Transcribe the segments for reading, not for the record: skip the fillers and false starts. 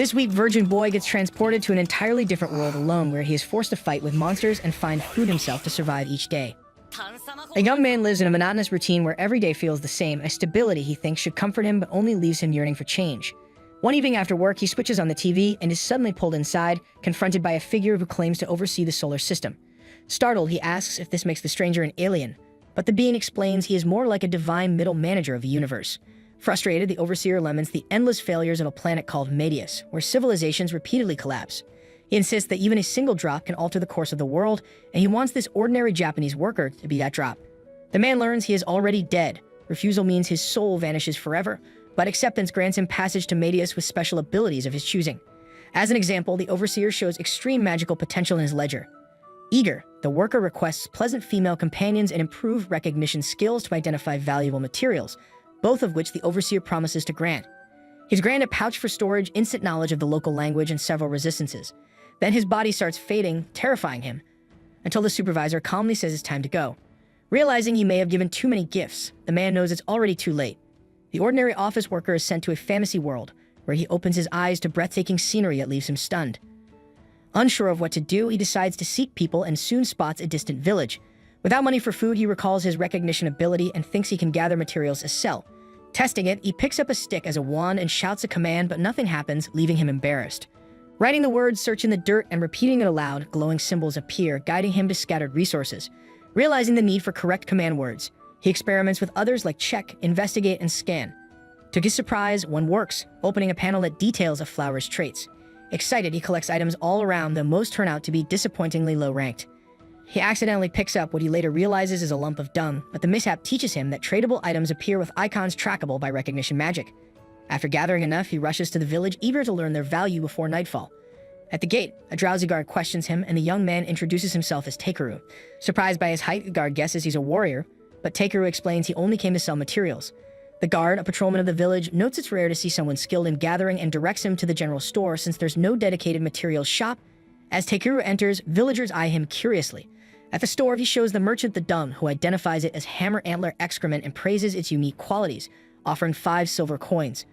This weak virgin boy gets transported to an entirely different world alone, where he is forced to fight with monsters and find food himself to survive each day. A young man lives in a monotonous routine where every day feels the same, a stability he thinks should comfort him but only leaves him yearning for change. One evening after work, he switches on the TV and is suddenly pulled inside, confronted by a figure who claims to oversee the solar system. Startled, he asks if this makes the stranger an alien, but the being explains he is more like a divine middle manager of the universe. Frustrated, the overseer laments the endless failures of a planet called Medius, where civilizations repeatedly collapse. He insists that even a single drop can alter the course of the world, and he wants this ordinary Japanese worker to be that drop. The man learns he is already dead. Refusal means his soul vanishes forever, but acceptance grants him passage to Medius with special abilities of his choosing. As an example, the overseer shows extreme magical potential in his ledger. Eager, the worker requests pleasant female companions and improved recognition skills to identify valuable materials, both of which the overseer promises to grant. He's granted a pouch for storage, instant knowledge of the local language, and several resistances. Then his body starts fading, terrifying him, until the supervisor calmly says it's time to go. Realizing he may have given too many gifts, the man knows it's already too late. The ordinary office worker is sent to a fantasy world, where he opens his eyes to breathtaking scenery that leaves him stunned. Unsure of what to do, he decides to seek people and soon spots a distant village. Without money for food, he recalls his recognition ability and thinks he can gather materials as sell. Testing it, he picks up a stick as a wand and shouts a command, but nothing happens, leaving him embarrassed. Writing the words "search in the dirt" and repeating it aloud, glowing symbols appear, guiding him to scattered resources. Realizing the need for correct command words, he experiments with others like check, investigate, and scan. To his surprise, one works, opening a panel that details a flower's traits. Excited, he collects items all around, though most turn out to be disappointingly low-ranked. He accidentally picks up what he later realizes is a lump of dung, but the mishap teaches him that tradable items appear with icons trackable by recognition magic. After gathering enough, he rushes to the village, eager to learn their value before nightfall. At the gate, a drowsy guard questions him, and the young man introduces himself as Takeru. Surprised by his height, the guard guesses he's a warrior, but Takeru explains he only came to sell materials. The guard, a patrolman of the village, notes it's rare to see someone skilled in gathering and directs him to the general store since there's no dedicated materials shop. As Takeru enters, villagers eye him curiously. At the store, he shows the merchant the dung, who identifies it as hammer antler excrement and praises its unique qualities, offering 5 silver coins.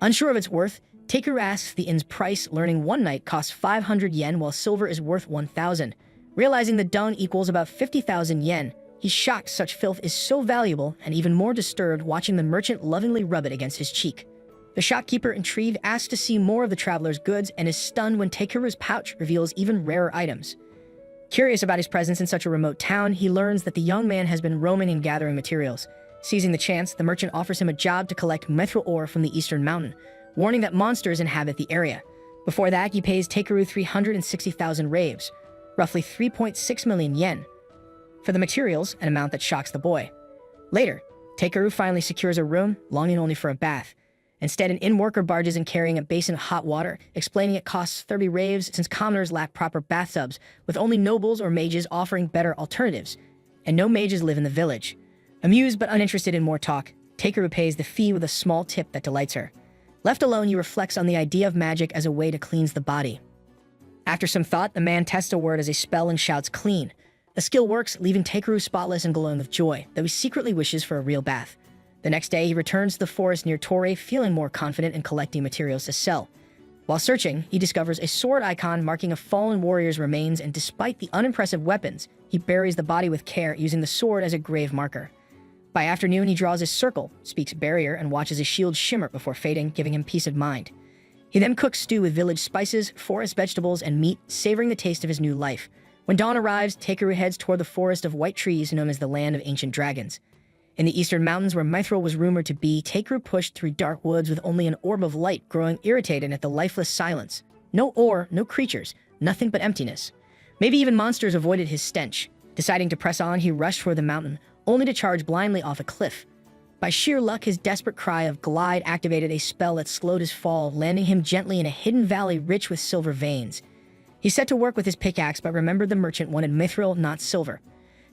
Unsure of its worth, Takeru asks the inn's price, learning one night costs 500 yen while silver is worth 1,000. Realizing the dung equals about 50,000 yen, he's shocked such filth is so valuable and even more disturbed watching the merchant lovingly rub it against his cheek. The shopkeeper, intrigued, asks to see more of the traveler's goods and is stunned when Takeru's pouch reveals even rarer items. Curious about his presence in such a remote town, he learns that the young man has been roaming and gathering materials. Seizing the chance, the merchant offers him a job to collect mithril ore from the eastern mountain, warning that monsters inhabit the area. Before that, he pays Takeru 360,000 raves, roughly 3.6 million yen, for the materials, an amount that shocks the boy. Later, Takeru finally secures a room, longing only for a bath. Instead, an inn worker barges in carrying a basin of hot water, explaining it costs 30 raves since commoners lack proper bathtubs, with only nobles or mages offering better alternatives, and no mages live in the village. Amused but uninterested in more talk, Takeru pays the fee with a small tip that delights her. Left alone, he reflects on the idea of magic as a way to cleanse the body. After some thought, the man tests a word as a spell and shouts "clean." The skill works, leaving Takeru spotless and glowing with joy, though he secretly wishes for a real bath. The next day, he returns to the forest near Torre, feeling more confident in collecting materials to sell. While searching, he discovers a sword icon marking a fallen warrior's remains, and despite the unimpressive weapons, he buries the body with care, using the sword as a grave marker. By afternoon, he draws his circle, speaks barrier, and watches his shield shimmer before fading, giving him peace of mind. He then cooks stew with village spices, forest vegetables, and meat, savoring the taste of his new life. When dawn arrives, Takeru heads toward the forest of white trees known as the Land of Ancient Dragons. In the eastern mountains where mithril was rumored to be, Takeru pushed through dark woods with only an orb of light, growing irritated at the lifeless silence. No ore, no creatures, nothing but emptiness. Maybe even monsters avoided his stench. Deciding to press on, he rushed toward the mountain, only to charge blindly off a cliff. By sheer luck, his desperate cry of "glide" activated a spell that slowed his fall, landing him gently in a hidden valley rich with silver veins. He set to work with his pickaxe, but remembered the merchant wanted mithril, not silver.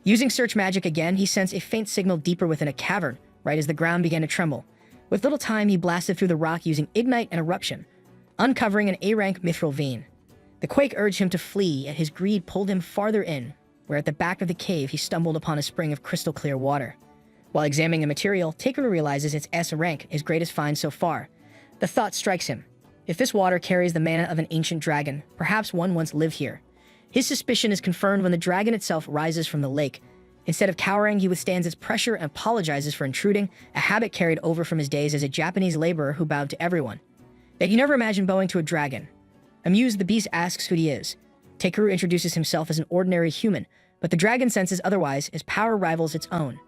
Using search magic again, he sensed a faint signal deeper within a cavern, right as the ground began to tremble. With little time, he blasted through the rock using Ignite and Eruption, uncovering an A-rank mithril vein. The quake urged him to flee, yet his greed pulled him farther in, where at the back of the cave he stumbled upon a spring of crystal-clear water. While examining the material, Takeru realizes it's S rank, his greatest find so far. The thought strikes him. If this water carries the mana of an ancient dragon, perhaps one once lived here. His suspicion is confirmed when the dragon itself rises from the lake. Instead of cowering, he withstands its pressure and apologizes for intruding, a habit carried over from his days as a Japanese laborer who bowed to everyone. Yet he never imagined bowing to a dragon. Amused, the beast asks who he is. Takeru introduces himself as an ordinary human, but the dragon senses otherwise as power rivals its own.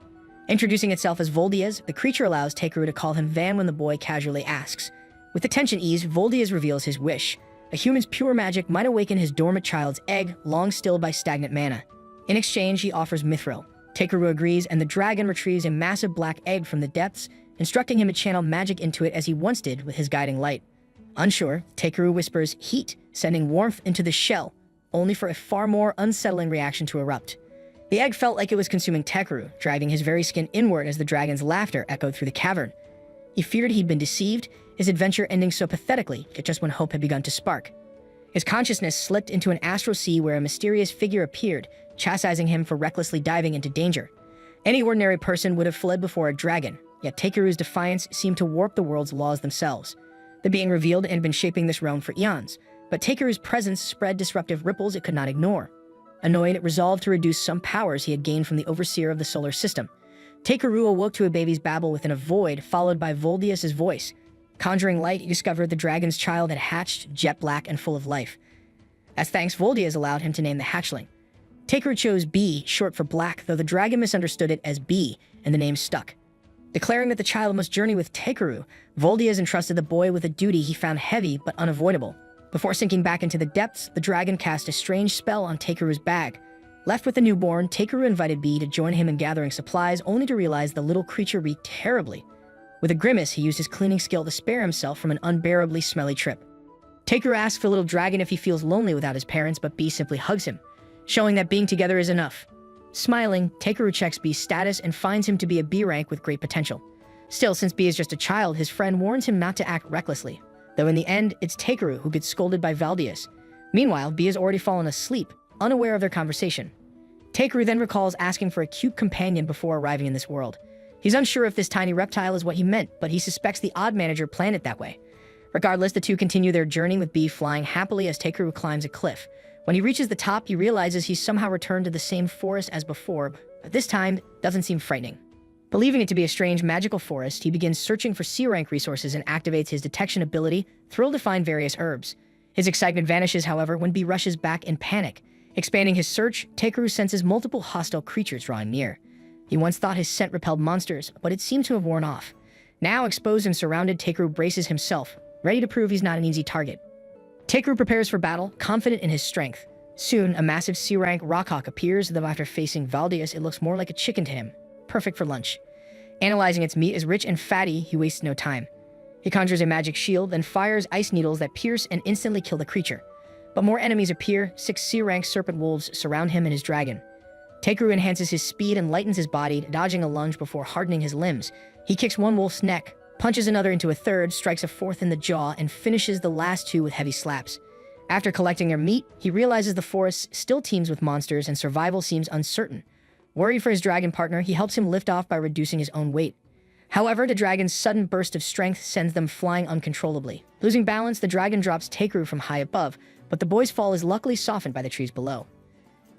Introducing itself as Voldias, the creature allows Takeru to call him Van when the boy casually asks. With the tension eased, Voldias reveals his wish. A human's pure magic might awaken his dormant child's egg, long stilled by stagnant mana. In exchange, he offers mithril. Takeru agrees, and the dragon retrieves a massive black egg from the depths, instructing him to channel magic into it as he once did with his guiding light. Unsure, Takeru whispers heat, sending warmth into the shell, only for a far more unsettling reaction to erupt. The egg felt like it was consuming Takeru, dragging his very skin inward as the dragon's laughter echoed through the cavern. He feared he'd been deceived, his adventure ending so pathetically, just when hope had begun to spark. His consciousness slipped into an astral sea where a mysterious figure appeared, chastising him for recklessly diving into danger. Any ordinary person would have fled before a dragon, yet Takeru's defiance seemed to warp the world's laws themselves. The being revealed had been shaping this realm for eons, but Takeru's presence spread disruptive ripples it could not ignore. Annoyed, it resolved to reduce some powers he had gained from the overseer of the solar system. Takeru awoke to a baby's babble within a void, followed by Voldius' voice. Conjuring light, he discovered the dragon's child had hatched, jet black and full of life. As thanks, Voldius allowed him to name the hatchling. Takeru chose B, short for black, though the dragon misunderstood it as B, and the name stuck. Declaring that the child must journey with Takeru, Voldius entrusted the boy with a duty he found heavy but unavoidable. Before sinking back into the depths, the dragon cast a strange spell on Takeru's bag. Left with the newborn, Takeru invited B to join him in gathering supplies, only to realize the little creature reeked terribly. With a grimace, he used his cleaning skill to spare himself from an unbearably smelly trip. Takeru asks the little dragon if he feels lonely without his parents, but B simply hugs him, showing that being together is enough. Smiling, Takeru checks B's status and finds him to be a B rank with great potential. Still, since B is just a child, his friend warns him not to act recklessly, though in the end, it's Takeru who gets scolded by Valdius. Meanwhile, B has already fallen asleep, unaware of their conversation. Takeru then recalls asking for a cute companion before arriving in this world. He's unsure if this tiny reptile is what he meant, but he suspects the odd manager planned it that way. Regardless, the two continue their journey with B flying happily as Takeru climbs a cliff. When he reaches the top, he realizes he's somehow returned to the same forest as before, but this time doesn't seem frightening. Believing it to be a strange magical forest, he begins searching for C-rank resources and activates his detection ability, thrilled to find various herbs. His excitement vanishes, however, when B rushes back in panic. Expanding his search, Takeru senses multiple hostile creatures drawing near. He once thought his scent repelled monsters, but it seemed to have worn off. Now exposed and surrounded, Takeru braces himself, ready to prove he's not an easy target. Takeru prepares for battle, confident in his strength. Soon, a massive C-rank rockhawk appears, though after facing Valdius, it looks more like a chicken to him. Perfect for lunch. Analyzing its meat is rich and fatty, he wastes no time. He conjures a magic shield, then fires ice needles that pierce and instantly kill the creature. But more enemies appear. 6 C-rank serpent wolves surround him and his dragon. Takeru enhances his speed and lightens his body, dodging a lunge before hardening his limbs. He kicks one wolf's neck, punches another into a third, strikes a fourth in the jaw, and finishes the last 2 with heavy slaps. After collecting their meat, he realizes the forest still teems with monsters and survival seems uncertain. Worried for his dragon partner, he helps him lift off by reducing his own weight. However, the dragon's sudden burst of strength sends them flying uncontrollably. Losing balance, the dragon drops Takeru from high above, but the boy's fall is luckily softened by the trees below.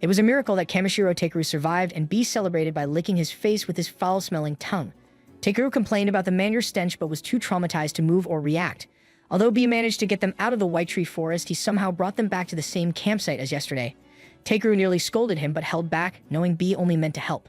It was a miracle that Kamishiro Takeru survived, and B celebrated by licking his face with his foul-smelling tongue. Takeru complained about the manure stench but was too traumatized to move or react. Although B managed to get them out of the White Tree Forest, he somehow brought them back to the same campsite as yesterday. Takeru nearly scolded him but held back, knowing B only meant to help.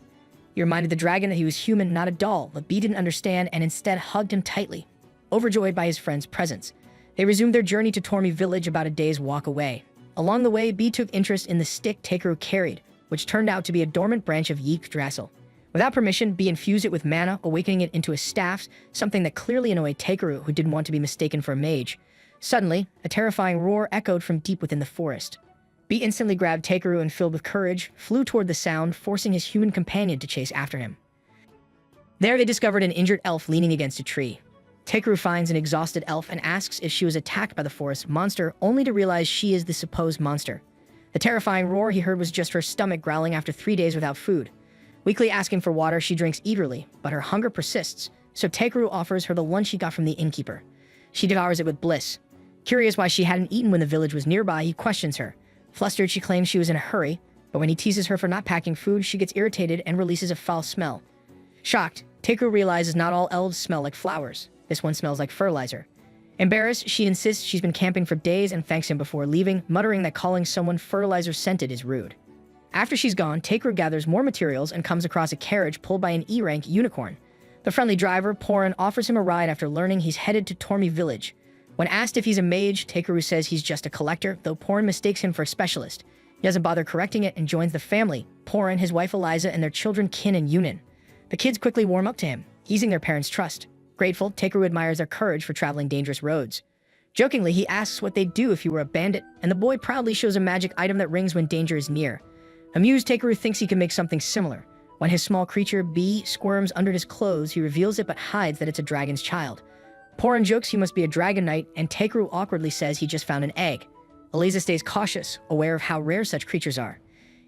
He reminded the dragon that he was human, not a doll, but B didn't understand and instead hugged him tightly, overjoyed by his friend's presence. They resumed their journey to Tormi village about a day's walk away. Along the way, B took interest in the stick Takeru carried, which turned out to be a dormant branch of Yggdrasil. Without permission, B infused it with mana, awakening it into a staff, something that clearly annoyed Takeru, who didn't want to be mistaken for a mage. Suddenly, a terrifying roar echoed from deep within the forest. B instantly grabbed Takeru and, filled with courage, flew toward the sound, forcing his human companion to chase after him. There they discovered an injured elf leaning against a tree. Takeru finds an exhausted elf and asks if she was attacked by the forest monster, only to realize she is the supposed monster. The terrifying roar he heard was just her stomach growling after 3 days without food. Weakly asking for water, she drinks eagerly, but her hunger persists, so Takeru offers her the lunch he got from the innkeeper. She devours it with bliss. Curious why she hadn't eaten when the village was nearby, he questions her. Flustered, she claims she was in a hurry, but when he teases her for not packing food, she gets irritated and releases a foul smell. Shocked, Teikru realizes not all elves smell like flowers. This one smells like fertilizer. Embarrassed, she insists she's been camping for days and thanks him before leaving, muttering that calling someone fertilizer-scented is rude. After she's gone, Teikru gathers more materials and comes across a carriage pulled by an E-rank unicorn. The friendly driver, Porin, offers him a ride after learning he's headed to Tormi village. When asked if he's a mage, Teikru says he's just a collector, though Porin mistakes him for a specialist. He doesn't bother correcting it and joins the family, Porin, his wife Eliza, and their children Kin and Yunin. The kids quickly warm up to him, easing their parents' trust. Grateful, Teikru admires their courage for traveling dangerous roads. Jokingly, he asks what they'd do if he were a bandit, and the boy proudly shows a magic item that rings when danger is near. Amused, Teikru thinks he can make something similar. When his small creature, Bee, squirms under his clothes, he reveals it but hides that it's a dragon's child. Porin jokes he must be a dragon knight, and Teikru awkwardly says he just found an egg. Eliza stays cautious, aware of how rare such creatures are.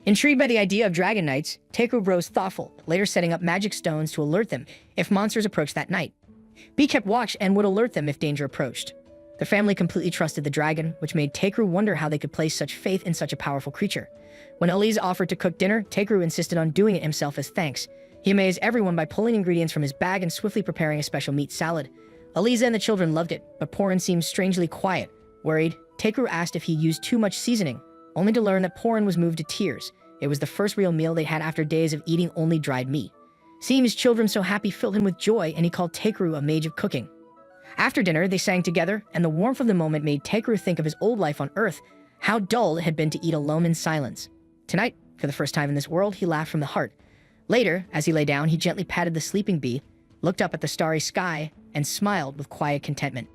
Intrigued by the idea of dragon knights, Teikru grows thoughtful, later setting up magic stones to alert them if monsters approach that night. Bee kept watch and would alert them if danger approached. The family completely trusted the dragon, which made Teikru wonder how they could place such faith in such a powerful creature. When Eliza offered to cook dinner, Teikru insisted on doing it himself as thanks. He amazed everyone by pulling ingredients from his bag and swiftly preparing a special meat salad. Eliza and the children loved it, but Porin seemed strangely quiet. Worried, Teikru asked if he used too much seasoning, only to learn that Porin was moved to tears. It was the first real meal they had after days of eating only dried meat. Seeing his children so happy filled him with joy, and he called Teikru a mage of cooking. After dinner, they sang together, and the warmth of the moment made Teikru think of his old life on Earth, how dull it had been to eat alone in silence. Tonight, for the first time in this world, he laughed from the heart. Later, as he lay down, he gently patted the sleeping bee, looked up at the starry sky, and smiled with quiet contentment.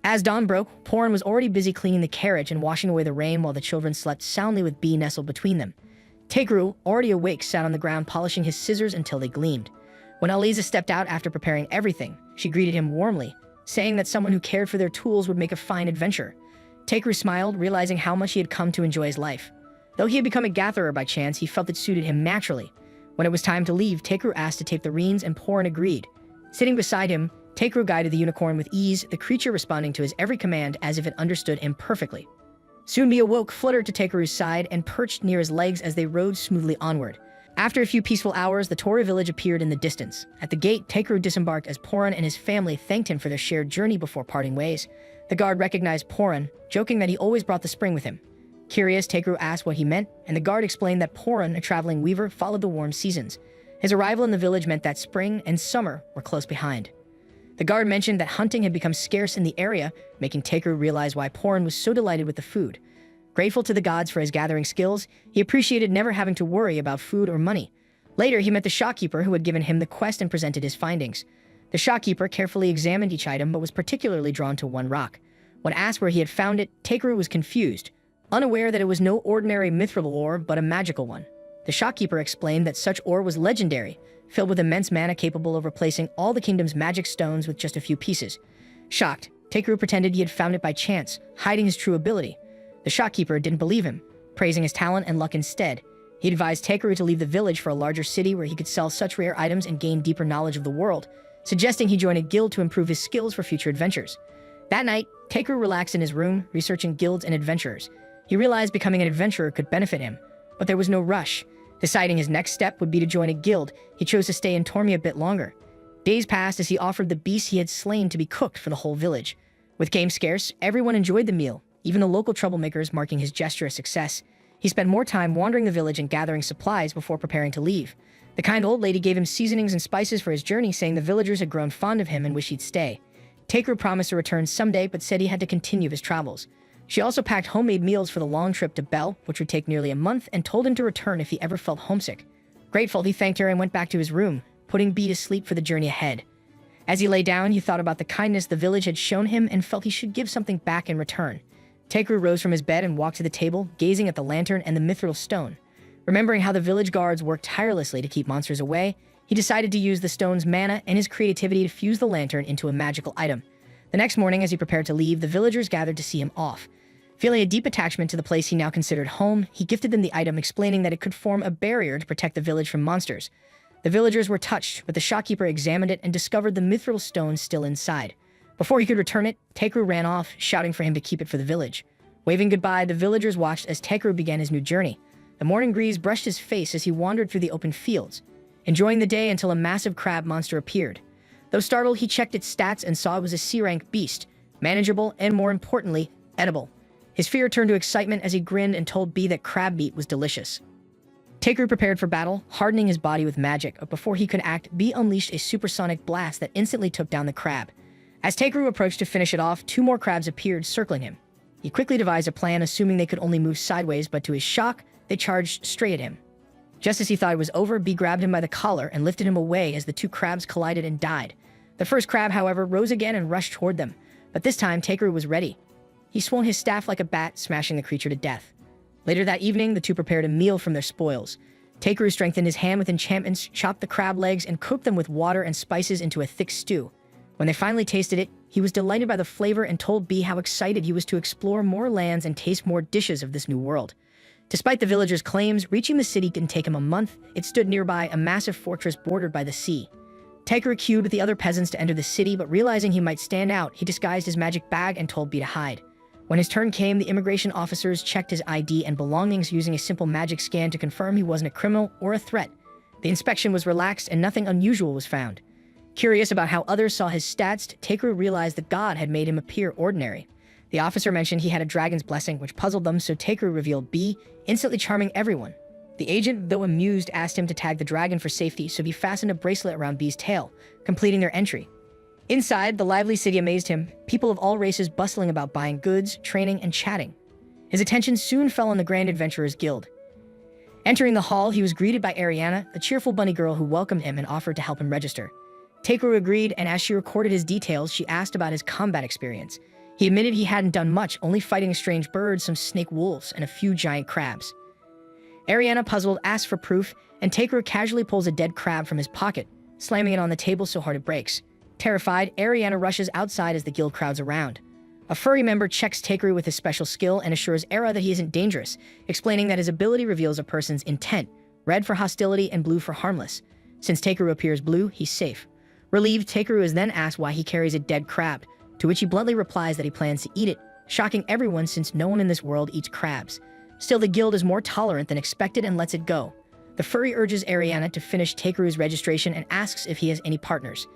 As dawn broke, Porin was already busy cleaning the carriage and washing away the rain while the children slept soundly with Bee nestled between them. Teikru, already awake, sat on the ground polishing his scissors until they gleamed. When Eliza stepped out after preparing everything, she greeted him warmly, saying that someone who cared for their tools would make a fine adventurer. Teikru smiled, realizing how much he had come to enjoy his life. Though he had become a gatherer by chance, he felt it suited him naturally. When it was time to leave, Teikru asked to take the reins, and Porin agreed. Sitting beside him, Teikru guided the unicorn with ease, the creature responding to his every command as if it understood him perfectly. Soon Bee awoke, fluttered to Teikuru's side, and perched near his legs as they rode smoothly onward. After a few peaceful hours, the Tori village appeared in the distance. At the gate, Teikru disembarked as Porin and his family thanked him for their shared journey before parting ways. The guard recognized Porin, joking that he always brought the spring with him. Curious, Teikru asked what he meant, and the guard explained that Porin, a traveling weaver, followed the warm seasons. His arrival in the village meant that spring and summer were close behind. The guard mentioned that hunting had become scarce in the area, making Teikru realize why Porin was so delighted with the food. Grateful to the gods for his gathering skills, he appreciated never having to worry about food or money. Later, he met the shopkeeper who had given him the quest and presented his findings. The shopkeeper carefully examined each item but was particularly drawn to one rock. When asked where he had found it, Teikru was confused, unaware that it was no ordinary mithril ore but a magical one. The shopkeeper explained that such ore was legendary, filled with immense mana capable of replacing all the kingdom's magic stones with just a few pieces. Shocked, Teikru pretended he had found it by chance, hiding his true ability. The shopkeeper didn't believe him, praising his talent and luck instead. He advised Teikru to leave the village for a larger city where he could sell such rare items and gain deeper knowledge of the world, suggesting he join a guild to improve his skills for future adventures. That night, Teikru relaxed in his room, researching guilds and adventurers. He realized becoming an adventurer could benefit him, but there was no rush. Deciding his next step would be to join a guild, he chose to stay in Tormi a bit longer. Days passed as he offered the beasts he had slain to be cooked for the whole village. With game scarce, everyone enjoyed the meal, even the local troublemakers marking his gesture a success. He spent more time wandering the village and gathering supplies before preparing to leave. The kind old lady gave him seasonings and spices for his journey, saying the villagers had grown fond of him and wished he'd stay. Teikru promised to return someday, but said he had to continue his travels. She also packed homemade meals for the long trip to Bel, which would take nearly a month, and told him to return if he ever felt homesick. Grateful, he thanked her and went back to his room, putting Bee to sleep for the journey ahead. As he lay down, he thought about the kindness the village had shown him and felt he should give something back in return. Teikru rose from his bed and walked to the table, gazing at the lantern and the mithril stone. Remembering how the village guards worked tirelessly to keep monsters away, he decided to use the stone's mana and his creativity to fuse the lantern into a magical item. The next morning, as he prepared to leave, the villagers gathered to see him off. Feeling a deep attachment to the place he now considered home, he gifted them the item, explaining that it could form a barrier to protect the village from monsters. The villagers were touched, but the shopkeeper examined it and discovered the mithril stone still inside. Before he could return it, Takeru ran off, shouting for him to keep it for the village. Waving goodbye, the villagers watched as Takeru began his new journey. The morning breeze brushed his face as he wandered through the open fields, enjoying the day until a massive crab monster appeared. Though startled, he checked its stats and saw it was a C-rank beast, manageable and, more importantly, edible. His fear turned to excitement as he grinned and told B that crab meat was delicious. Takeru prepared for battle, hardening his body with magic, but before he could act, B unleashed a supersonic blast that instantly took down the crab. As Takeru approached to finish it off, 2 more crabs appeared, circling him. He quickly devised a plan, assuming they could only move sideways, but to his shock, they charged straight at him. Just as he thought it was over, B grabbed him by the collar and lifted him away as the 2 crabs collided and died. The first crab, however, rose again and rushed toward them, but this time Takeru was ready. He swung his staff like a bat, smashing the creature to death. Later that evening, the 2 prepared a meal from their spoils. Takeru strengthened his hand with enchantments, chopped the crab legs, and cooked them with water and spices into a thick stew. When they finally tasted it, he was delighted by the flavor and told B how excited he was to explore more lands and taste more dishes of this new world. Despite the villagers' claims, reaching the city can take him a month. It stood nearby, a massive fortress bordered by the sea. Takeru queued with the other peasants to enter the city, but realizing he might stand out, he disguised his magic bag and told B to hide. When his turn came, the immigration officers checked his ID and belongings using a simple magic scan to confirm he wasn't a criminal or a threat. The inspection was relaxed and nothing unusual was found. Curious about how others saw his stats, Takeru realized the god had made him appear ordinary. The officer mentioned he had a dragon's blessing, which puzzled them, so Takeru revealed B, instantly charming everyone. The agent, though amused, asked him to tag the dragon for safety, so he fastened a bracelet around B's tail, completing their entry. Inside, the lively city amazed him, people of all races bustling about buying goods, training, and chatting. His attention soon fell on the Grand Adventurers Guild. Entering the hall, he was greeted by Ariana, a cheerful bunny girl who welcomed him and offered to help him register. Takeru agreed, and as she recorded his details, she asked about his combat experience. He admitted he hadn't done much, only fighting strange birds, some snake wolves, and a few giant crabs. Ariana, puzzled, asks for proof, and Takeru casually pulls a dead crab from his pocket, slamming it on the table so hard it breaks. Terrified, Ariana rushes outside as the guild crowds around. A furry member checks Takeru with his special skill and assures Era that he isn't dangerous, explaining that his ability reveals a person's intent, red for hostility and blue for harmless. Since Takeru appears blue, he's safe. Relieved, Takeru is then asked why he carries a dead crab, to which he bluntly replies that he plans to eat it, shocking everyone since no one in this world eats crabs. Still, the guild is more tolerant than expected and lets it go. The furry urges Ariana to finish Takeru's registration and asks if he has any partners.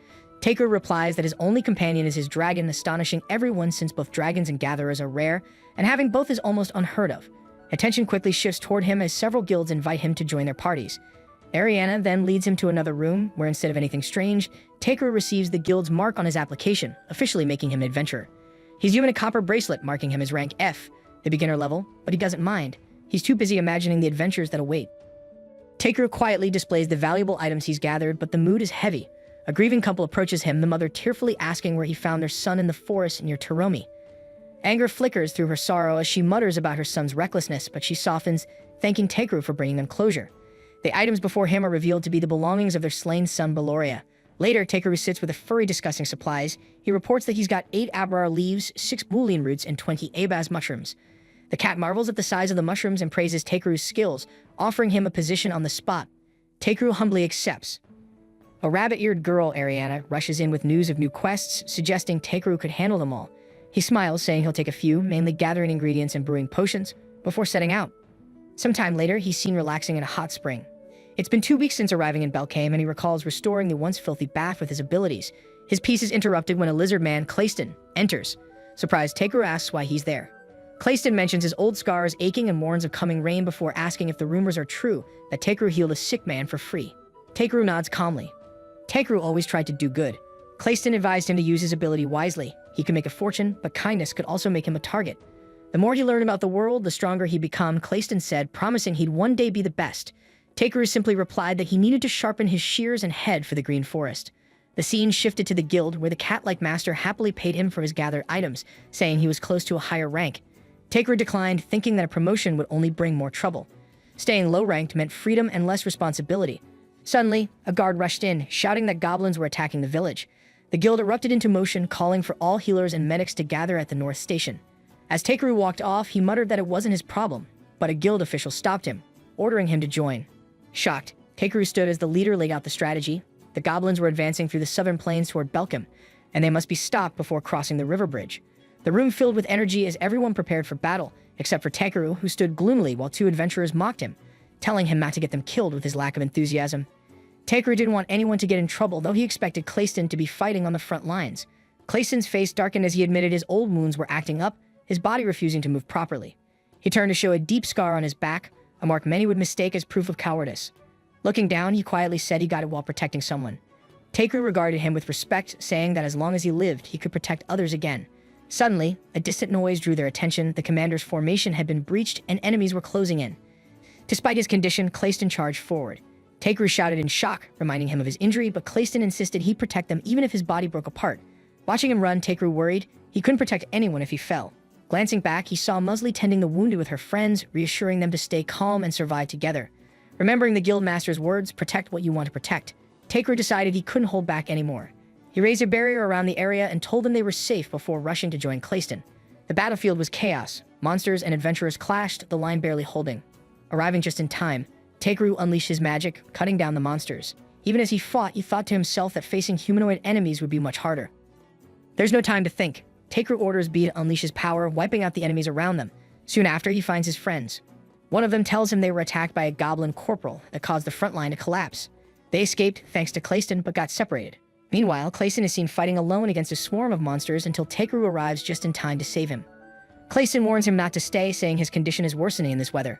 Takeru replies that his only companion is his dragon, astonishing everyone since both dragons and gatherers are rare, and having both is almost unheard of. Attention quickly shifts toward him as several guilds invite him to join their parties. Ariana then leads him to another room, where instead of anything strange, Takeru receives the guild's mark on his application, officially making him an adventurer. He's given a copper bracelet marking him as rank F, the beginner level, but he doesn't mind. He's too busy imagining the adventures that await. Takeru quietly displays the valuable items he's gathered, but the mood is heavy. A grieving couple approaches him, the mother tearfully asking where he found their son in the forest near Taromi. Anger flickers through her sorrow as she mutters about her son's recklessness, but she softens, thanking Takeru for bringing them closure. The items before him are revealed to be the belongings of their slain son Baloria. Later, Takeru sits with a furry discussing supplies. He reports that he's got 8 abrar leaves, 6 mullein roots, and 20 abaz mushrooms. The cat marvels at the size of the mushrooms and praises Takeru's skills, offering him a position on the spot. Takeru humbly accepts. A rabbit-eared girl, Ariana, rushes in with news of new quests, suggesting Takeru could handle them all. He smiles, saying he'll take a few, mainly gathering ingredients and brewing potions, before setting out. Sometime later, he's seen relaxing in a hot spring. It's been 2 weeks since arriving in Belkame, and he recalls restoring the once filthy bath with his abilities. His peace is interrupted when a lizard man, Clayston, enters. Surprised, Takeru asks why he's there. Clayston mentions his old scars aching and warns of coming rain before asking if the rumors are true that Takeru healed a sick man for free. Takeru nods calmly. Takeru always tried to do good. Clayston advised him to use his ability wisely. He could make a fortune, but kindness could also make him a target. The more he learned about the world, the stronger he'd become, Clayston said, promising he'd one day be the best. Takeru simply replied that he needed to sharpen his shears and head for the green forest. The scene shifted to the guild, where the cat-like master happily paid him for his gathered items, saying he was close to a higher rank. Takeru declined, thinking that a promotion would only bring more trouble. Staying low-ranked meant freedom and less responsibility. Suddenly, a guard rushed in, shouting that goblins were attacking the village. The guild erupted into motion, calling for all healers and medics to gather at the North Station. As Takeru walked off, he muttered that it wasn't his problem, but a guild official stopped him, ordering him to join. Shocked, Takeru stood as the leader laid out the strategy. The goblins were advancing through the southern plains toward Belkame. and they must be stopped before crossing the river bridge. The room filled with energy as everyone prepared for battle, except for Takeru, who stood gloomily while two adventurers mocked him, telling him not to get them killed with his lack of enthusiasm. Takeru didn't want anyone to get in trouble, though he expected Clayston to be fighting on the front lines. Clayston's face darkened as he admitted his old wounds were acting up, his body refusing to move properly. He turned to show a deep scar on his back, a mark many would mistake as proof of cowardice. Looking down, he quietly said he got it while protecting someone. Takeru regarded him with respect, saying that as long as he lived, he could protect others again. Suddenly, a distant noise drew their attention. The commander's formation had been breached and enemies were closing in. Despite his condition, Clayston charged forward. Takeru shouted in shock, reminding him of his injury, but Clayston insisted he protect them even if his body broke apart. Watching him run, Takeru worried he couldn't protect anyone if he fell. Glancing back, he saw Musley tending the wounded with her friends, reassuring them to stay calm and survive together. Remembering the guildmaster's words, protect what you want to protect, Takeru decided he couldn't hold back anymore. He raised a barrier around the area and told them they were safe before rushing to join Clayston. The battlefield was chaos. Monsters and adventurers clashed, the line barely holding. Arriving just in time, Takeru unleashed his magic, cutting down the monsters. Even as he fought, he thought to himself that facing humanoid enemies would be much harder. There's no time to think. Takeru orders B to unleash his power, wiping out the enemies around them. Soon after, he finds his friends. One of them tells him they were attacked by a goblin corporal that caused the front line to collapse. They escaped thanks to Clayston, but got separated. Meanwhile, Clayston is seen fighting alone against a swarm of monsters until Takeru arrives just in time to save him. Clayston warns him not to stay, saying his condition is worsening in this weather.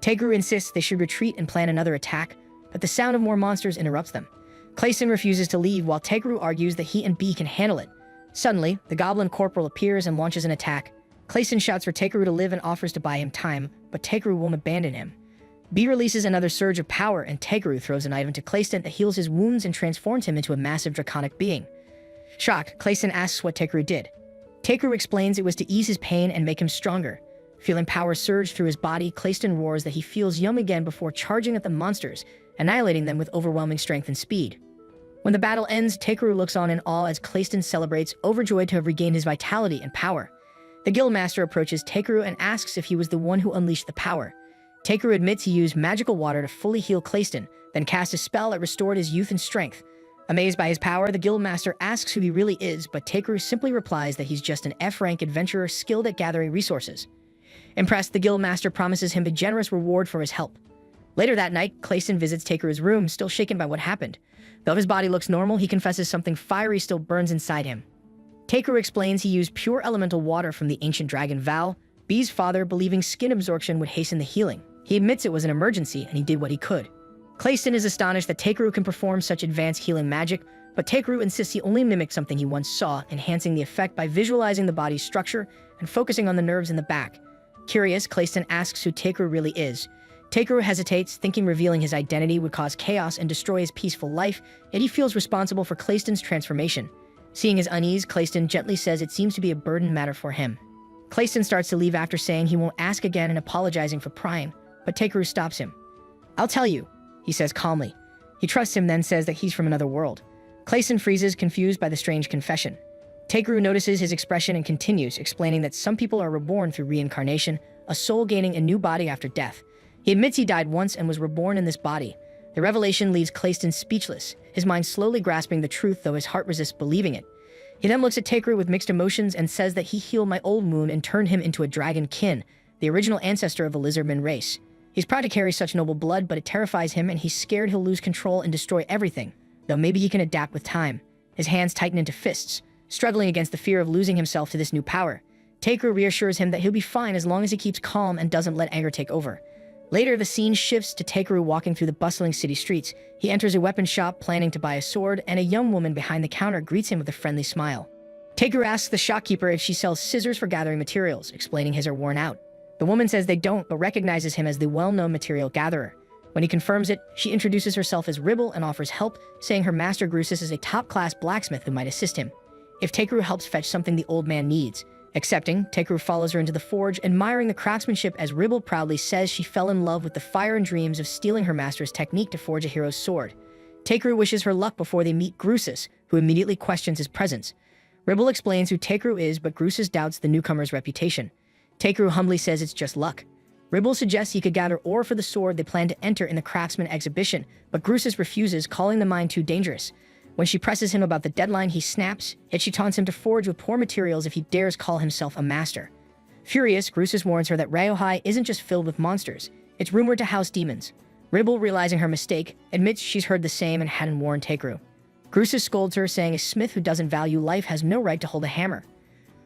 Takeru insists they should retreat and plan another attack, but the sound of more monsters interrupts them. Clayston refuses to leave while Takeru argues that he and B can handle it. Suddenly, the goblin corporal appears and launches an attack. Clayston shouts for Takeru to live and offers to buy him time, but Takeru won't abandon him. B releases another surge of power, and Takeru throws an item to Clayston that heals his wounds and transforms him into a massive draconic being. Shocked, Clayston asks what Takeru did. Takeru explains it was to ease his pain and make him stronger. Feeling power surge through his body, Clayston roars that he feels young again before charging at the monsters, annihilating them with overwhelming strength and speed. When the battle ends, Takeru looks on in awe as Clayston celebrates, overjoyed to have regained his vitality and power. The guildmaster approaches Takeru and asks if he was the one who unleashed the power. Takeru admits he used magical water to fully heal Clayston, then cast a spell that restored his youth and strength. Amazed by his power, the guildmaster asks who he really is, but Takeru simply replies that he's just an F-rank adventurer skilled at gathering resources. Impressed, the guildmaster promises him a generous reward for his help. Later that night, Clayston visits Takeru's room, still shaken by what happened. Though his body looks normal, he confesses something fiery still burns inside him. Takeru explains he used pure elemental water from the ancient dragon Val, B's father, believing skin absorption would hasten the healing. He admits it was an emergency, and he did what he could. Clayston is astonished that Takeru can perform such advanced healing magic, but Takeru insists he only mimicked something he once saw, enhancing the effect by visualizing the body's structure and focusing on the nerves in the back. Curious, Clayston asks who Takeru really is. Takeru hesitates, thinking revealing his identity would cause chaos and destroy his peaceful life, yet he feels responsible for Clayston's transformation. Seeing his unease, Clayston gently says it seems to be a burden matter for him. Clayston starts to leave after saying he won't ask again and apologizing for prying, but Takeru stops him. "I'll tell you," he says calmly. He trusts him, then says that he's from another world. Clayston freezes, confused by the strange confession. Takeru notices his expression and continues, explaining that some people are reborn through reincarnation, a soul gaining a new body after death. He admits he died once and was reborn in this body. The revelation leaves Clayston speechless, his mind slowly grasping the truth, though his heart resists believing it. He then looks at Takeru with mixed emotions and says that he healed my old wound and turned him into a dragon kin, the original ancestor of the lizardman race. He's proud to carry such noble blood, but it terrifies him and he's scared he'll lose control and destroy everything, though maybe he can adapt with time. His hands tighten into fists, struggling against the fear of losing himself to this new power. Takeru reassures him that he'll be fine as long as he keeps calm and doesn't let anger take over. Later, the scene shifts to Takeru walking through the bustling city streets. He enters a weapon shop planning to buy a sword, and a young woman behind the counter greets him with a friendly smile. Takeru asks the shopkeeper if she sells scissors for gathering materials, explaining his are worn out. The woman says they don't, but recognizes him as the well-known material gatherer. When he confirms it, she introduces herself as Ribble and offers help, saying her master Grusus is a top-class blacksmith who might assist him if Takeru helps fetch something the old man needs. Accepting, Takeru follows her into the forge, admiring the craftsmanship as Ribble proudly says she fell in love with the fire and dreams of stealing her master's technique to forge a hero's sword. Takeru wishes her luck before they meet Grusus, who immediately questions his presence. Ribble explains who Takeru is, but Grusus doubts the newcomer's reputation. Takeru humbly says it's just luck. Ribble suggests he could gather ore for the sword they plan to enter in the craftsman exhibition, but Grusus refuses, calling the mine too dangerous. When she presses him about the deadline, he snaps, yet she taunts him to forge with poor materials if he dares call himself a master. Furious, Grusus warns her that Ryohei isn't just filled with monsters, it's rumored to house demons. Ribble, realizing her mistake, admits she's heard the same and hadn't warned Takeru. Grusus scolds her, saying a smith who doesn't value life has no right to hold a hammer.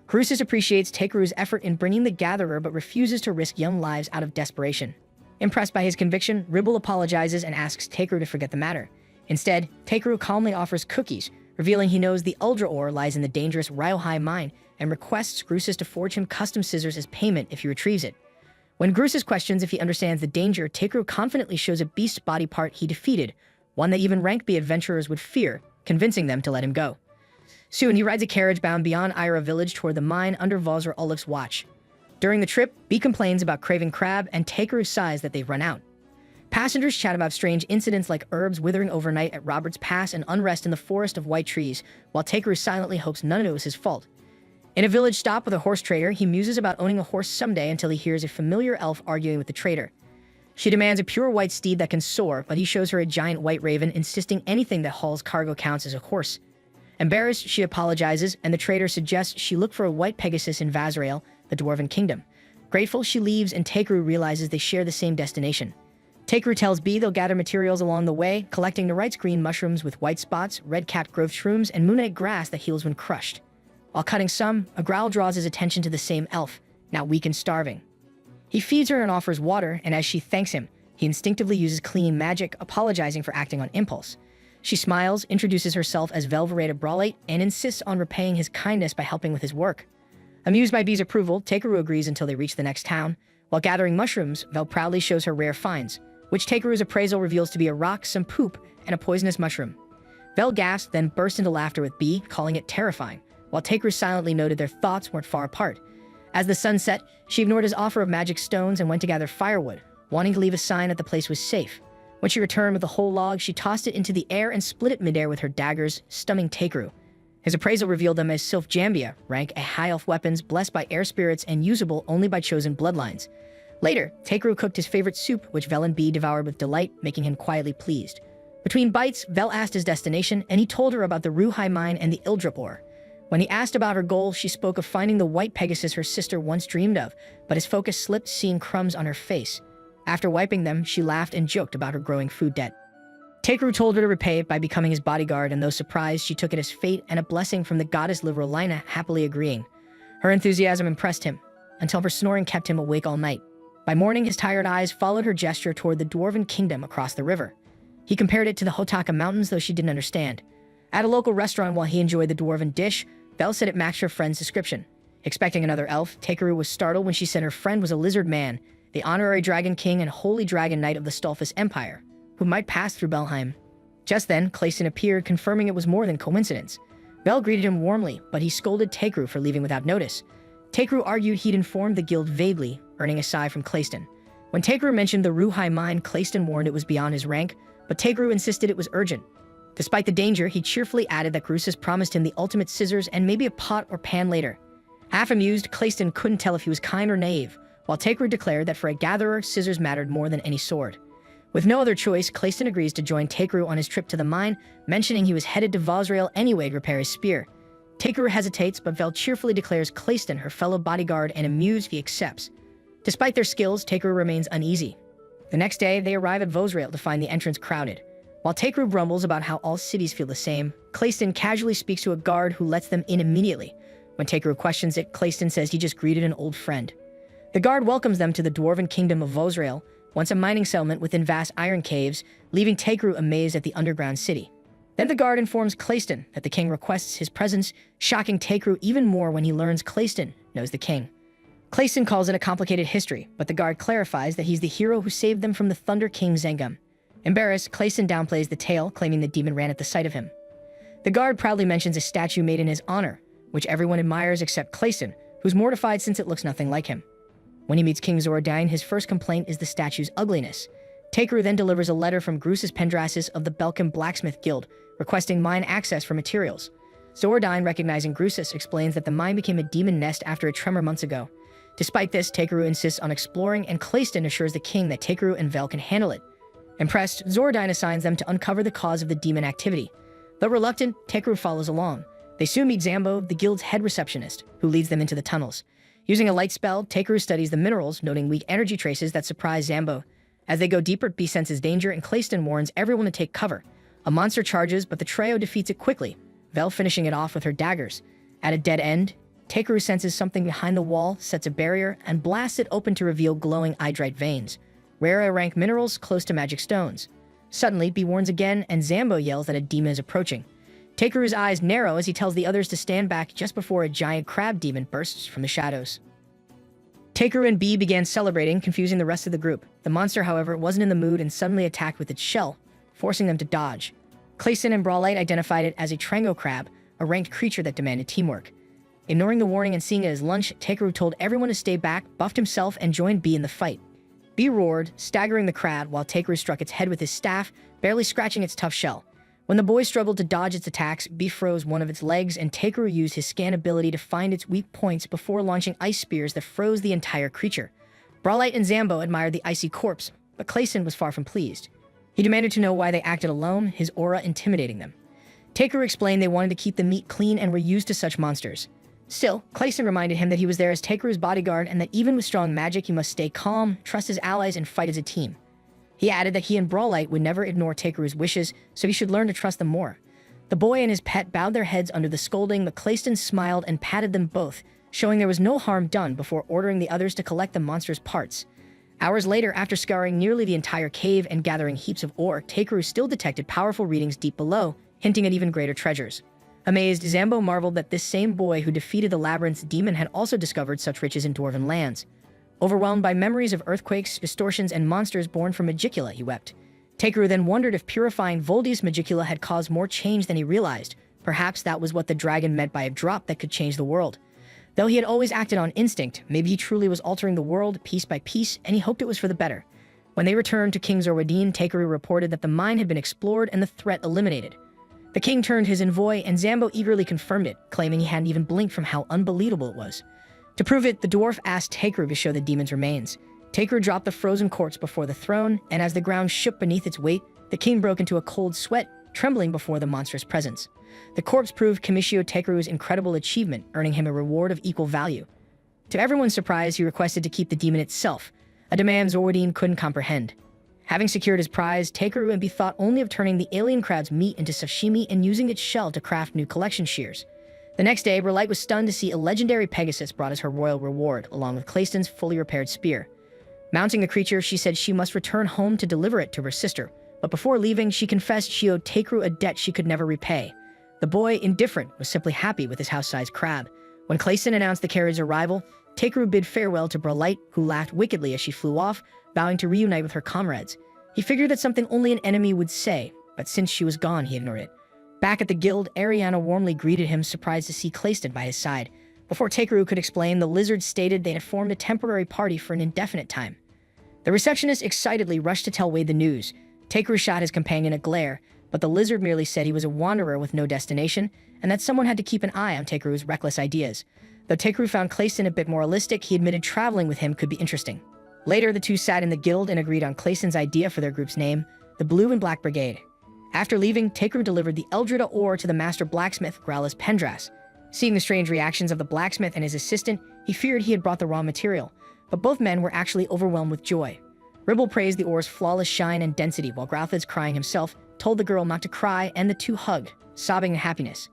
Grusus appreciates Takeru's effort in bringing the Gatherer but refuses to risk young lives out of desperation. Impressed by his conviction, Ribble apologizes and asks Takeru to forget the matter. Instead, Takeru calmly offers cookies, revealing he knows the Uldra ore lies in the dangerous Ryohei mine, and requests Grusus to forge him custom scissors as payment if he retrieves it. When Grusus questions if he understands the danger, Takeru confidently shows a beast body part he defeated, one that even rank B adventurers would fear, convincing them to let him go. Soon, he rides a carriage bound beyond Ira village toward the mine under Vosra Ulif's watch. During the trip, B complains about craving crab, and Takeru sighs that they've run out. Passengers chat about strange incidents like herbs withering overnight at Robert's Pass and unrest in the forest of white trees, while Takeru silently hopes none of it was his fault. In a village stop with a horse trader, he muses about owning a horse someday until he hears a familiar elf arguing with the trader. She demands a pure white steed that can soar, but he shows her a giant white raven, insisting anything that hauls cargo counts as a horse. Embarrassed, she apologizes, and the trader suggests she look for a white Pegasus in Vazrael, the Dwarven Kingdom. Grateful, she leaves, and Takeru realizes they share the same destination. Takeru tells B they'll gather materials along the way, collecting Nerite's green mushrooms with white spots, red-capped grove shrooms, and moonite grass that heals when crushed. While cutting some, a growl draws his attention to the same elf, now weak and starving. He feeds her and offers water, and as she thanks him, he instinctively uses clean magic, apologizing for acting on impulse. She smiles, introduces herself as Velvereta Brawlite, and insists on repaying his kindness by helping with his work. Amused by B's approval, Takeru agrees until they reach the next town. While gathering mushrooms, Vel proudly shows her rare finds, which Takeru's appraisal reveals to be a rock, some poop, and a poisonous mushroom. Vel gasps, then bursts into laughter with B, calling it terrifying, while Takeru silently noted their thoughts weren't far apart. As the sun set, she ignored his offer of magic stones and went to gather firewood, wanting to leave a sign that the place was safe. When she returned with the whole log, she tossed it into the air and split it midair with her daggers, stunning Takeru. His appraisal revealed them as Sylph Jambia, rank a high elf weapons blessed by air spirits and usable only by chosen bloodlines. Later, Takeru cooked his favorite soup, which Vel and B devoured with delight, making him quietly pleased. Between bites, Vel asked his destination, and he told her about the Ryohei mine and the Ildrip ore. When he asked about her goal, she spoke of finding the white Pegasus her sister once dreamed of, but his focus slipped, seeing crumbs on her face. After wiping them, she laughed and joked about her growing food debt. Takeru told her to repay it by becoming his bodyguard, and though surprised, she took it as fate and a blessing from the goddess Livrolina, happily agreeing. Her enthusiasm impressed him, until her snoring kept him awake all night. By morning, his tired eyes followed her gesture toward the Dwarven Kingdom across the river. He compared it to the Hotaka Mountains, though she didn't understand. At a local restaurant while he enjoyed the Dwarven dish, Vel said it matched her friend's description. Expecting another elf, Takeru was startled when she said her friend was a lizard man, the honorary Dragon King and Holy Dragon Knight of the Stolfus Empire, who might pass through Belheim. Just then, Clayson appeared, confirming it was more than coincidence. Vel greeted him warmly, but he scolded Takeru for leaving without notice. Takeru argued he'd informed the guild vaguely, earning a sigh from Clayston. When Takeru mentioned the Ryohei mine, Clayston warned it was beyond his rank, but Takeru insisted it was urgent. Despite the danger, he cheerfully added that Grusus promised him the ultimate scissors and maybe a pot or pan later. Half amused, Clayston couldn't tell if he was kind or naive, while Takeru declared that for a gatherer, scissors mattered more than any sword. With no other choice, Clayston agrees to join Takeru on his trip to the mine, mentioning he was headed to Vosrael anyway to repair his spear. Takeru hesitates, but Vel cheerfully declares Clayston her fellow bodyguard, and amused, he accepts. Despite their skills, Takeru remains uneasy. The next day, they arrive at Vosrael to find the entrance crowded. While Takeru grumbles about how all cities feel the same, Clayston casually speaks to a guard who lets them in immediately. When Takeru questions it, Clayston says he just greeted an old friend. The guard welcomes them to the Dwarven Kingdom of Vosrael, once a mining settlement within vast iron caves, leaving Takeru amazed at the underground city. Then the guard informs Clayston that the king requests his presence, shocking Takeru even more when he learns Clayston knows the king. Clayston calls it a complicated history, but the guard clarifies that he's the hero who saved them from the Thunder King Zengum. Embarrassed, Clayston downplays the tale, claiming the demon ran at the sight of him. The guard proudly mentions a statue made in his honor, which everyone admires except Clayston, who's mortified since it looks nothing like him. When he meets King Zoradine, his first complaint is the statue's ugliness. Takeru then delivers a letter from Grusus Pendrasis of the Belkin Blacksmith Guild, requesting mine access for materials. Zoradine, recognizing Grusus, explains that the mine became a demon nest after a tremor months ago. Despite this, Takeru insists on exploring, and Clayston assures the king that Takeru and Vel can handle it. Impressed, Zoradine assigns them to uncover the cause of the demon activity. Though reluctant, Takeru follows along. They soon meet Zambo, the guild's head receptionist, who leads them into the tunnels. Using a light spell, Takeru studies the minerals, noting weak energy traces that surprise Zambo. As they go deeper, B senses danger, and Clayston warns everyone to take cover. A monster charges, but the trio defeats it quickly, Vel finishing it off with her daggers. At a dead end, Takeru senses something behind the wall, sets a barrier, and blasts it open to reveal glowing hydrite veins, rare rank minerals close to magic stones. Suddenly, B warns again, and Zambo yells that a demon is approaching. Takeru's eyes narrow as he tells the others to stand back just before a giant crab demon bursts from the shadows. Takeru and B began celebrating, confusing the rest of the group. The monster, however, wasn't in the mood and suddenly attacked with its shell, forcing them to dodge. Clayston and Brawlite identified it as a Trango crab, a ranked creature that demanded teamwork. Ignoring the warning and seeing it as lunch, Takeru told everyone to stay back, buffed himself, and joined B in the fight. B roared, staggering the crab while Takeru struck its head with his staff, barely scratching its tough shell. When the boys struggled to dodge its attacks, B froze one of its legs, and Takeru used his scan ability to find its weak points before launching ice spears that froze the entire creature. Brawlite and Zambo admired the icy corpse, but Clayston was far from pleased. He demanded to know why they acted alone, his aura intimidating them. Takeru explained they wanted to keep the meat clean and were used to such monsters. Still, Clayston reminded him that he was there as Takeru's bodyguard and that even with strong magic, he must stay calm, trust his allies, and fight as a team. He added that he and Brawlite would never ignore Takeru's wishes, so he should learn to trust them more. The boy and his pet bowed their heads under the scolding, but Clayston smiled and patted them both, showing there was no harm done before ordering the others to collect the monster's parts. Hours later, after scouring nearly the entire cave and gathering heaps of ore, Takeru still detected powerful readings deep below, hinting at even greater treasures. Amazed, Zambo marveled that this same boy who defeated the labyrinth's demon had also discovered such riches in dwarven lands. Overwhelmed by memories of earthquakes, distortions, and monsters born from Magicula, he wept. Takeru then wondered if purifying Voldius Magicula had caused more change than he realized. Perhaps that was what the dragon meant by a drop that could change the world. Though he had always acted on instinct, maybe he truly was altering the world piece by piece, and he hoped it was for the better. When they returned to King Zorwadin, Takeru reported that the mine had been explored and the threat eliminated. The king turned his envoy, and Zambo eagerly confirmed it, claiming he hadn't even blinked from how unbelievable it was. To prove it, the dwarf asked Takeru to show the demon's remains. Takeru dropped the frozen corpse before the throne, and as the ground shook beneath its weight, the king broke into a cold sweat, trembling before the monstrous presence. The corpse proved Kamishio Takeru's incredible achievement, earning him a reward of equal value. To everyone's surprise, he requested to keep the demon itself, a demand Zorwadin couldn't comprehend. Having secured his prize, Takeru and bethought only of turning the alien crab's meat into sashimi and using its shell to craft new collection shears. The next day, Brawlite was stunned to see a legendary Pegasus brought as her royal reward, along with Clayston's fully repaired spear. Mounting the creature, she said she must return home to deliver it to her sister, but before leaving, she confessed she owed Takeru a debt she could never repay. The boy, indifferent, was simply happy with his house-sized crab. When Clayston announced the carriage's arrival, Takeru bid farewell to Brawlite, who laughed wickedly as she flew off, vowing to reunite with her comrades. He figured that something only an enemy would say, but since she was gone, he ignored it. Back at the guild, Ariana warmly greeted him, surprised to see Clayston by his side. Before Takeru could explain, the lizard stated they had formed a temporary party for an indefinite time. The receptionist excitedly rushed to tell Wade the news. Takeru shot his companion a glare, but the lizard merely said he was a wanderer with no destination, and that someone had to keep an eye on Takeru's reckless ideas. Though Takeru found Clayston a bit moralistic, he admitted traveling with him could be interesting. Later, the two sat in the guild and agreed on Clayston's idea for their group's name, the Blue and Black Brigade. After leaving, Takeru delivered the Eldrita ore to the master blacksmith, Growlus Pendras. Seeing the strange reactions of the blacksmith and his assistant, he feared he had brought the raw material, but both men were actually overwhelmed with joy. Ribble praised the ore's flawless shine and density, while Growlithe, crying himself, told the girl not to cry, and the two hugged, sobbing in happiness.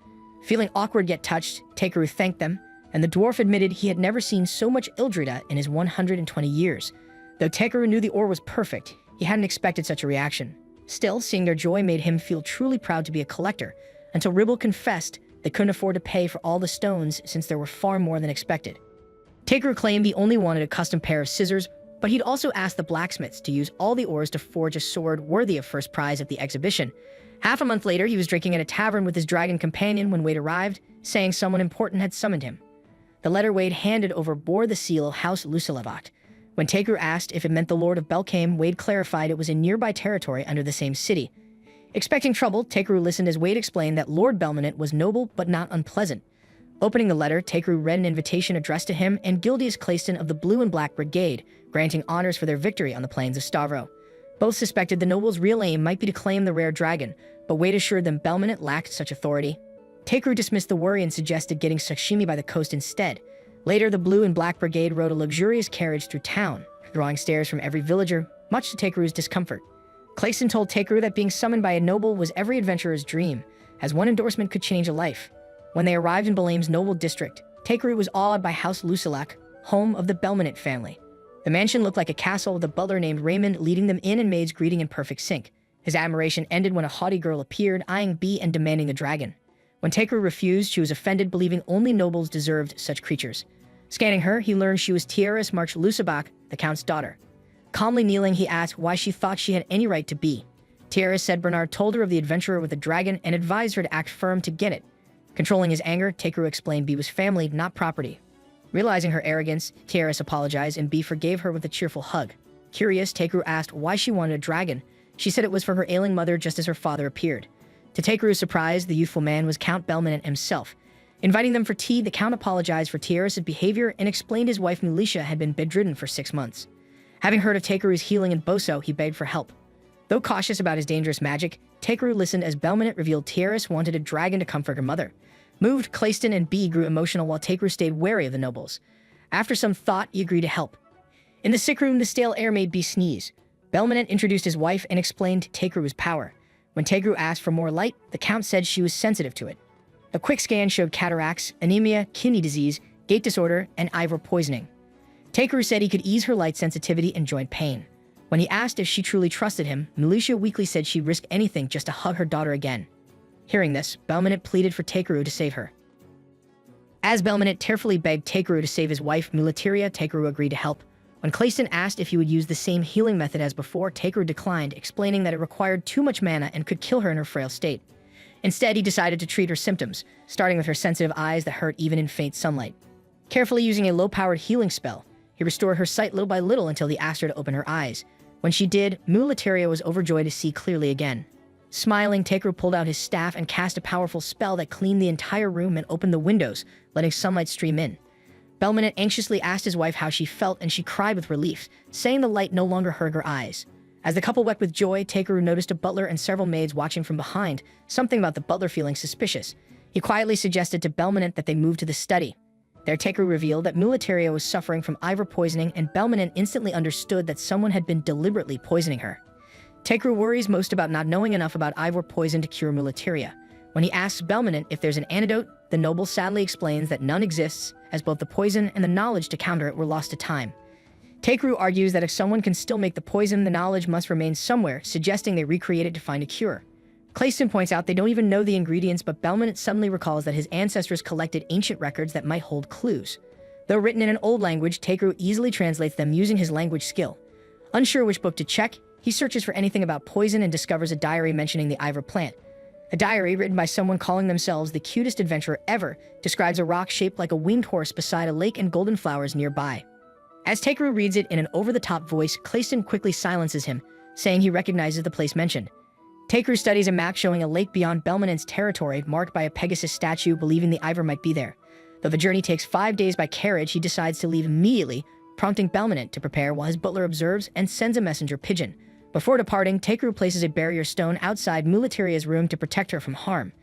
Feeling awkward yet touched, Takeru thanked them, and the dwarf admitted he had never seen so much Eldrita in his 120 years. Though Takeru knew the ore was perfect, he hadn't expected such a reaction. Still, seeing their joy made him feel truly proud to be a collector, until Ribble confessed they couldn't afford to pay for all the stones since there were far more than expected. Takeru claimed he only wanted a custom pair of scissors, but he'd also asked the blacksmiths to use all the ores to forge a sword worthy of first prize at the exhibition. Half a month later, he was drinking at a tavern with his dragon companion when Wade arrived, saying someone important had summoned him. The letter Wade handed over bore the seal House Lucilevat. When Takeru asked if it meant the Lord of Belcame, Wade clarified it was in nearby territory under the same city. Expecting trouble, Takeru listened as Wade explained that Lord Belminant was noble but not unpleasant. Opening the letter, Takeru read an invitation addressed to him and Gildius Clayston of the Blue and Black Brigade, granting honors for their victory on the plains of Stavro. Both suspected the noble's real aim might be to claim the rare dragon, but Wade assured them Belmonent lacked such authority. Tekeru dismissed the worry and suggested getting sashimi by the coast instead. Later, the Blue and Black Brigade rode a luxurious carriage through town, drawing stares from every villager, much to Tekeru's discomfort. Clayson told Tekeru that being summoned by a noble was every adventurer's dream, as one endorsement could change a life. When they arrived in Balame's noble district, Tekeru was awed by House Lusalak, home of the Belmonent family. The mansion looked like a castle with a butler named Raymond leading them in and maids greeting in perfect sync. His admiration ended when a haughty girl appeared, eyeing B and demanding the dragon. When Tekeru refused, she was offended, believing only nobles deserved such creatures. Scanning her, he learned she was Tiaris March Lusabak, the count's daughter. Calmly kneeling, he asked why she thought she had any right to be. Tiaris said Bernard told her of the adventurer with the dragon and advised her to act firm to get it. Controlling his anger, Tekeru explained B was family, not property. Realizing her arrogance, Tiaris apologized and B forgave her with a cheerful hug. Curious, Tekeru asked why she wanted a dragon. She said it was for her ailing mother, just as her father appeared. To Tekeru's surprise, the youthful man was Count Belmonent himself. Inviting them for tea, the Count apologized for Tiaris' behavior and explained his wife Mulisha had been bedridden for 6 months. Having heard of Tekeru's healing in Boso, he begged for help. Though cautious about his dangerous magic, Tekeru listened as Belmonent revealed Tiaris wanted a dragon to comfort her mother. Moved, Clayston and B grew emotional while Tekeru stayed wary of the nobles. After some thought, he agreed to help. In the sick room, the stale air made B sneeze. Belmonent introduced his wife and explained Tekeru's power. When Tekeru asked for more light, the Count said she was sensitive to it. A quick scan showed cataracts, anemia, kidney disease, gait disorder, and ivor poisoning. Tekeru said he could ease her light sensitivity and joint pain. When he asked if she truly trusted him, Mulisha weakly said she'd risk anything just to hug her daughter again. Hearing this, Belmonent pleaded for Tekeru to save her. As Belmonent tearfully begged Tekeru to save his wife, Mulateria, Tekeru agreed to help. When Clayston asked if he would use the same healing method as before, Tekeru declined, explaining that it required too much mana and could kill her in her frail state. Instead, he decided to treat her symptoms, starting with her sensitive eyes that hurt even in faint sunlight. Carefully using a low-powered healing spell, he restored her sight little by little until he asked her to open her eyes. When she did, Mulateria was overjoyed to see clearly again. Smiling, Tekeru pulled out his staff and cast a powerful spell that cleaned the entire room and opened the windows, letting sunlight stream in. Belmonent anxiously asked his wife how she felt, and she cried with relief, saying the light no longer hurt her eyes. As the couple wept with joy, Tekeru noticed a butler and several maids watching from behind, something about the butler feeling suspicious. He quietly suggested to Belmonent that they move to the study. There, Tekeru revealed that Mulateria was suffering from ivor poisoning, and Belmonent instantly understood that someone had been deliberately poisoning her. Tekeru worries most about not knowing enough about ivor poison to cure Mulateria. When he asks Belmonent if there's an antidote, the noble sadly explains that none exists, as both the poison and the knowledge to counter it were lost to time. Tekeru argues that if someone can still make the poison, the knowledge must remain somewhere, suggesting they recreate it to find a cure. Clayston points out they don't even know the ingredients, but Belmonent suddenly recalls that his ancestors collected ancient records that might hold clues. Though written in an old language, Tekeru easily translates them using his language skill. Unsure which book to check, he searches for anything about poison and discovers a diary mentioning the ivor plant. A diary written by someone calling themselves the cutest adventurer ever describes a rock shaped like a winged horse beside a lake and golden flowers nearby. As Tekeru reads it in an over-the-top voice, Clayston quickly silences him, saying he recognizes the place mentioned. Tekeru studies a map showing a lake beyond Belmonent's territory marked by a Pegasus statue, believing the ivor might be there. Though the journey takes 5 days by carriage, he decides to leave immediately, prompting Belmonent to prepare while his butler observes and sends a messenger pigeon. Before departing, Tekeru places a barrier stone outside Mulateria's room to protect her from harm.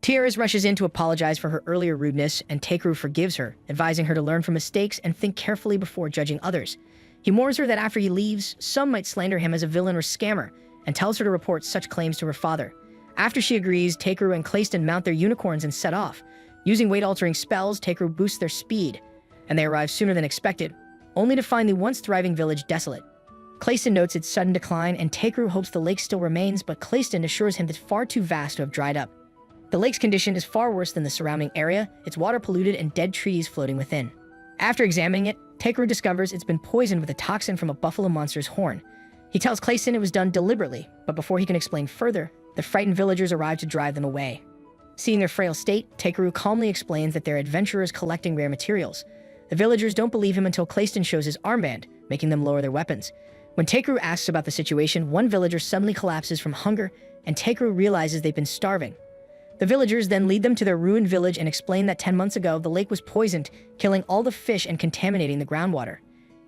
Tiaris rushes in to apologize for her earlier rudeness, and Tekeru forgives her, advising her to learn from mistakes and think carefully before judging others. He warns her that after he leaves, some might slander him as a villain or scammer, and tells her to report such claims to her father. After she agrees, Tekeru and Clayston mount their unicorns and set off. Using weight-altering spells, Tekeru boosts their speed, and they arrive sooner than expected, only to find the once thriving village desolate. Clayston notes its sudden decline, and Tekeru hopes the lake still remains, but Clayston assures him it's far too vast to have dried up. The lake's condition is far worse than the surrounding area, its water polluted and dead trees floating within. After examining it, Tekeru discovers it's been poisoned with a toxin from a buffalo monster's horn. He tells Clayston it was done deliberately, but before he can explain further, the frightened villagers arrive to drive them away. Seeing their frail state, Tekeru calmly explains that they're adventurers collecting rare materials. The villagers don't believe him until Clayston shows his armband, making them lower their weapons. When Tekeru asks about the situation, one villager suddenly collapses from hunger, and Tekeru realizes they've been starving. The villagers then lead them to their ruined village and explain that 10 months ago, the lake was poisoned, killing all the fish and contaminating the groundwater.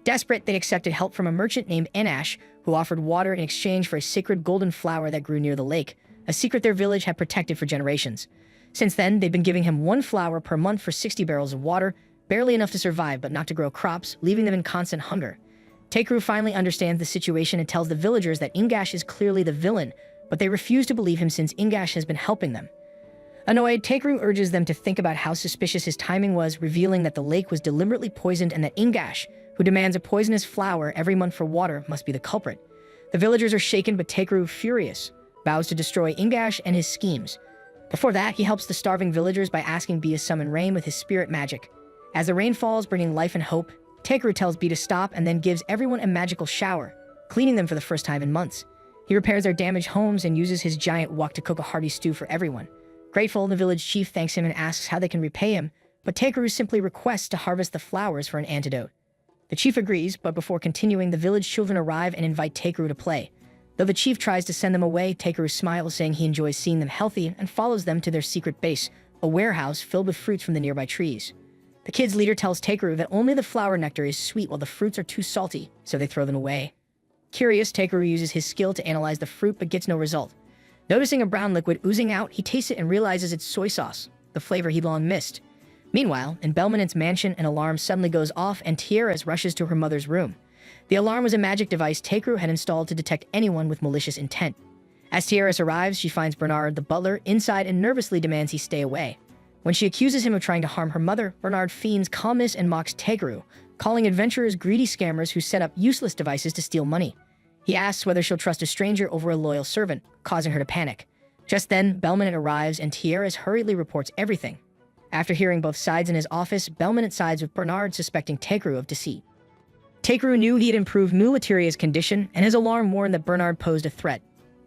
Desperate, they accepted help from a merchant named Anash, who offered water in exchange for a sacred golden flower that grew near the lake, a secret their village had protected for generations. Since then, they've been giving him one flower per month for 60 barrels of water, barely enough to survive but not to grow crops, leaving them in constant hunger. Takeru finally understands the situation and tells the villagers that Ingash is clearly the villain, but they refuse to believe him since Ingash has been helping them. Annoyed, Takeru urges them to think about how suspicious his timing was, revealing that the lake was deliberately poisoned and that Ingash, who demands a poisonous flower every month for water, must be the culprit. The villagers are shaken, but Takeru, furious, vows to destroy Ingash and his schemes. Before that, he helps the starving villagers by asking Bee to summon rain with his spirit magic. As the rain falls, bringing life and hope, Takeru tells Bee to stop and then gives everyone a magical shower, cleaning them for the first time in months. He repairs their damaged homes and uses his giant wok to cook a hearty stew for everyone. Grateful, the village chief thanks him and asks how they can repay him, but Takeru simply requests to harvest the flowers for an antidote. The chief agrees, but before continuing, the village children arrive and invite Takeru to play. Though the chief tries to send them away, Takeru smiles, saying he enjoys seeing them healthy, and follows them to their secret base, a warehouse filled with fruits from the nearby trees. The kid's leader tells Takeru that only the flower nectar is sweet while the fruits are too salty, so they throw them away. Curious, Takeru uses his skill to analyze the fruit but gets no result. Noticing a brown liquid oozing out, he tastes it and realizes it's soy sauce, the flavor he'd long missed. Meanwhile, in Belmonent's mansion, an alarm suddenly goes off and Tierras rushes to her mother's room. The alarm was a magic device Takeru had installed to detect anyone with malicious intent. As Tierras arrives, she finds Bernard, the butler, inside and nervously demands he stay away. When she accuses him of trying to harm her mother, Bernard feigns calmness and mocks Takeru, calling adventurers greedy scammers who set up useless devices to steal money. He asks whether she'll trust a stranger over a loyal servant, causing her to panic. Just then, Belmonent arrives and Tierras hurriedly reports everything. After hearing both sides in his office, Belmonent sides with Bernard, suspecting Takeru of deceit. Takeru knew he had improved Mulatiria's condition, and his alarm warned that Bernard posed a threat.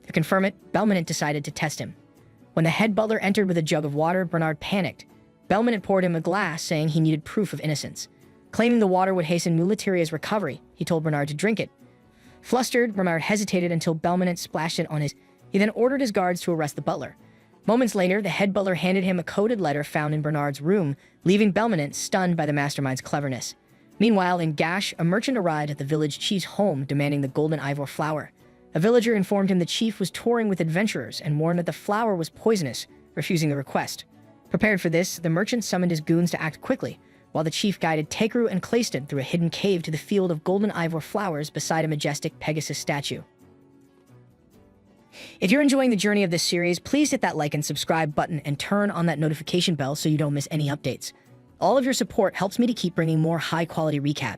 To confirm it, Belmonent decided to test him. When the head butler entered with a jug of water, Bernard panicked. Belmonent poured him a glass, saying he needed proof of innocence. Claiming the water would hasten Mulatiria's recovery, he told Bernard to drink it. Flustered, Bernard hesitated until Belmonent splashed it on his... He then ordered his guards to arrest the butler. Moments later, the head butler handed him a coded letter found in Bernard's room, leaving Belmonent stunned by the mastermind's cleverness. Meanwhile, in Gash, a merchant arrived at the village chief's home demanding the golden ivor flower. A villager informed him the chief was touring with adventurers and warned that the flower was poisonous, refusing the request. Prepared for this, the merchant summoned his goons to act quickly, while the chief guided Takeru and Clayston through a hidden cave to the field of golden ivor flowers beside a majestic Pegasus statue. If you're enjoying the journey of this series, please hit that like and subscribe button and turn on that notification bell so you don't miss any updates. All of your support helps me to keep bringing more high-quality recaps.